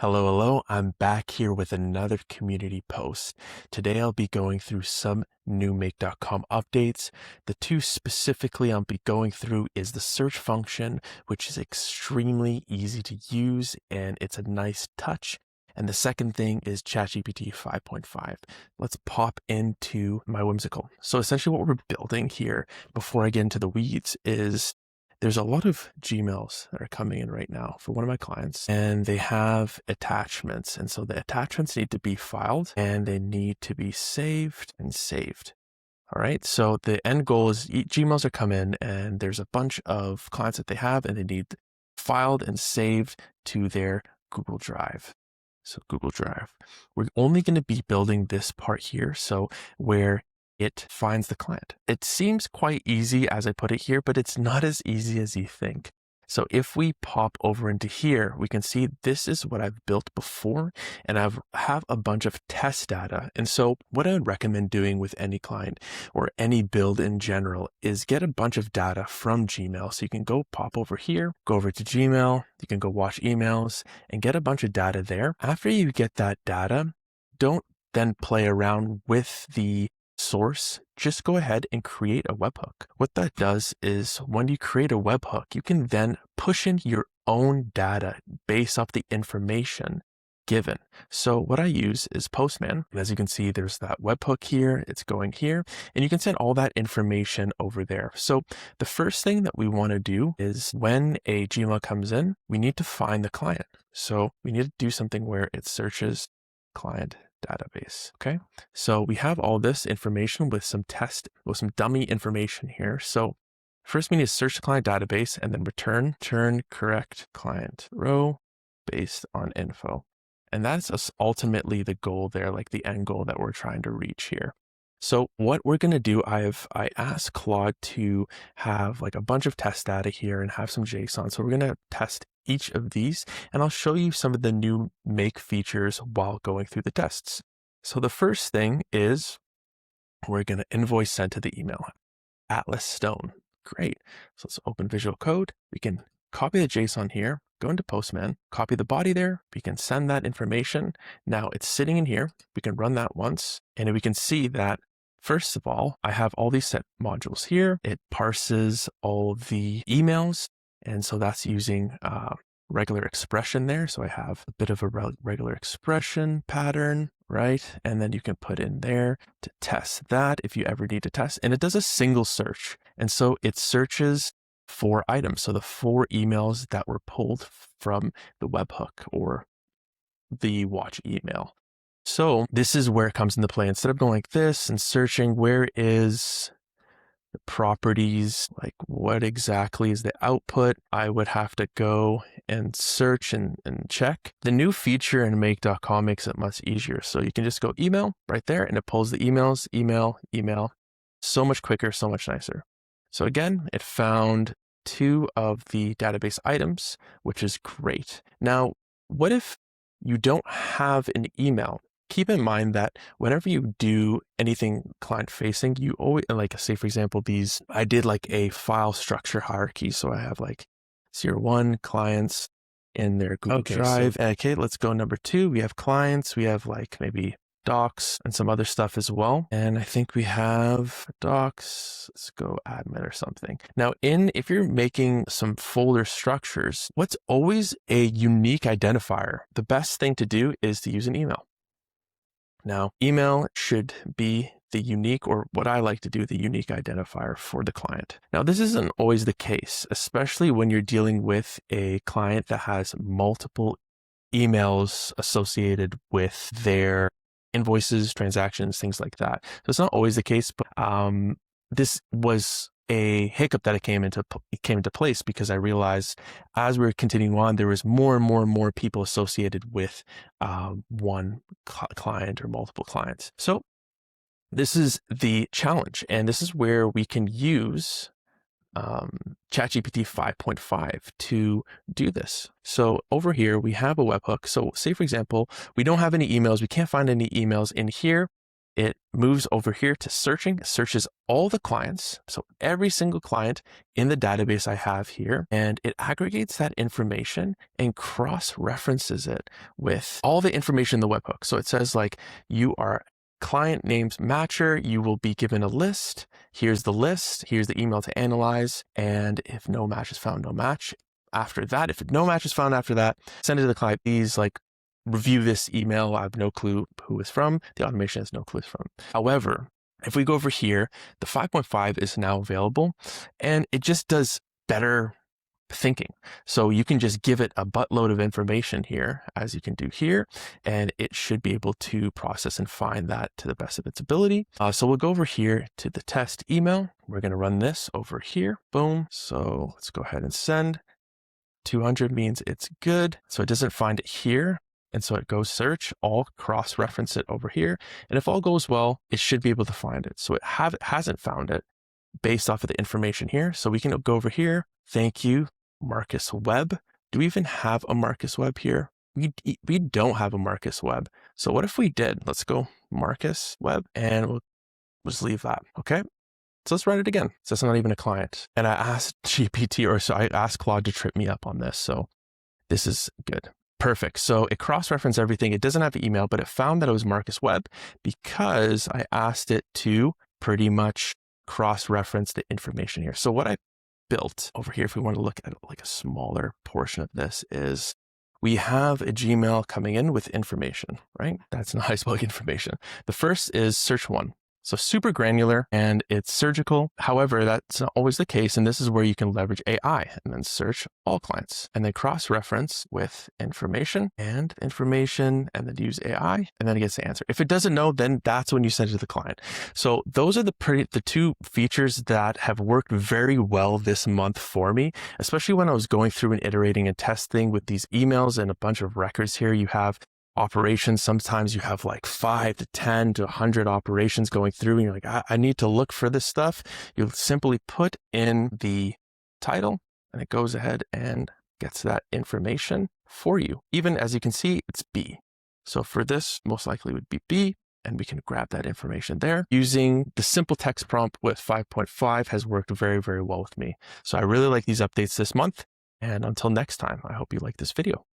Hello. I'm back here with another community post. Today I'll be going through some new make.com updates. The two specifically I'll be going through is the search function, which is extremely easy to use and it's a nice touch. And the second thing is ChatGPT 5.5. Let's pop into my whimsical. So essentially what we're building here before I get into the weeds is there's a lot of Gmails that are coming in right now for one of my clients, and they have attachments. And so the attachments need to be filed and they need to be saved and saved. All right. So the end goal is Gmails are come in and there's a bunch of clients that they have and they need filed and saved to their Google Drive. So Google Drive, we're only going to be building this part here. So where it finds the client. It seems quite easy as I put it here, but it's not as easy as you think. So if we pop over into here, we can see this is what I've built before, and I have a bunch of test data. And so what I would recommend doing with any client or any build in general is get a bunch of data from Gmail. So you can go pop over here, go over to Gmail, you can go watch emails and get a bunch of data there. After you get that data, don't then play around with the source, just go ahead and create a webhook. What that does is when you create a webhook, you can then push in your own data based off the information given. So what I use is Postman. And as you can see, there's that webhook here, it's going here, and you can send all that information over there. So the first thing that we want to do is when a Gmail comes in, we need to find the client. So we need to do something where it searches client database. Okay. So we have all this information with some dummy information here. So first we need to search the client database and then return correct client row based on info. And that's ultimately the goal there, like the end goal that we're trying to reach here. So what we're going to do, I asked Claude to have like a bunch of test data here and have some JSON. So we're going to test each of these, and I'll show you some of the new make features while going through the tests. So the first thing is we're going to invoice sent to the email, Atlas Stone. Great. So let's open Visual Code. We can copy the JSON here, go into Postman, copy the body there. We can send that information. Now it's sitting in here. We can run that once, and we can see that first of all, I have all these set modules here. It parses all the emails. And so that's using regular expression there. So I have a bit of a regular expression pattern, right? And then you can put in there to test that if you ever need to test. And it does a single search. And so it searches for items. So the 4 emails that were pulled from the webhook or the watch email. So this is where it comes into play. Instead of going like this and searching, where is the properties, like what exactly is the output, I would have to go and search and check. The new feature in make.com makes it much easier. So you can just go email right there and it pulls the emails, email, so much quicker, so much nicer. So again, it found 2 of the database items, which is great. Now, what if you don't have an email? Keep in mind that whenever you do anything client facing, you always, like say for example, I did like a file structure hierarchy. So I have like 0-1 clients in their Google Drive. Okay, let's go number 2. We have clients, we have like maybe docs and some other stuff as well. And I think we have docs, let's go admin or something. Now if you're making some folder structures, what's always a unique identifier? The best thing to do is to use an email. Now, email should be the unique, or what I like to do, the unique identifier for the client. Now, this isn't always the case, especially when you're dealing with a client that has multiple emails associated with their invoices, transactions, things like that. So it's not always the case, but this was a hiccup that it came into place because I realized as we were continuing on, there was more and more people associated with one client or multiple clients. So this is the challenge, and this is where we can use ChatGPT 5.5 to do this. So over here, we have a webhook. So say, for example, we don't have any emails. We can't find any emails in here. it moves over here to searching, searches all the clients. So every single client in the database I have here, and it aggregates that information and cross-references it with all the information in the webhook. So it says like, you are client names matcher, you will be given a list. Here's the list, here's the email to analyze. And if no match is found, no match. After that, if no match is found after that, send it to the client. Please like review this email. I have no clue who it's from. The automation has no clue it's from. However, if we go over here, the 5.5 is now available and it just does better thinking. So you can just give it a buttload of information here, as you can do here, and it should be able to process and find that to the best of its ability. So we'll go over here to the test email. We're going to run this over here. Boom. So let's go ahead and send. 200 means it's good. So it doesn't find it here. And so it goes search, all cross-reference it over here. And if all goes well, it should be able to find it. So it hasn't found it based off of the information here. So we can go over here. Thank you, Marcus Webb. Do we even have a Marcus Webb here? We don't have a Marcus Webb. So what if we did? Let's go Marcus Webb and we'll just leave that. Okay. So let's write it again. So it's not even a client. And I asked I asked Claude to trip me up on this. So this is good. Perfect. So it cross-referenced everything. It doesn't have email, but it found that it was Marcus Webb because I asked it to pretty much cross-reference the information here. So what I built over here, if we want to look at like a smaller portion of this, is we have a Gmail coming in with information, right? That's nice about information. The first is search one. So super granular and it's surgical. However, that's not always the case. And this is where you can leverage AI and then search all clients and then cross-reference with information and then use AI and then it gets the answer. If it doesn't know, then that's when you send it to the client. So those are the two features that have worked very well this month for me, especially when I was going through and iterating and testing with these emails and a bunch of records here. You have operations. Sometimes you have like 5 to 10 to 100 operations going through and you're like, I need to look for this stuff. You'll simply put in the title and it goes ahead and gets that information for you. Even as you can see, it's B. So for this, most likely would be B, and we can grab that information there. Using the simple text prompt with 5.5 has worked very, very well with me. So I really like these updates this month. And until next time, I hope you like this video.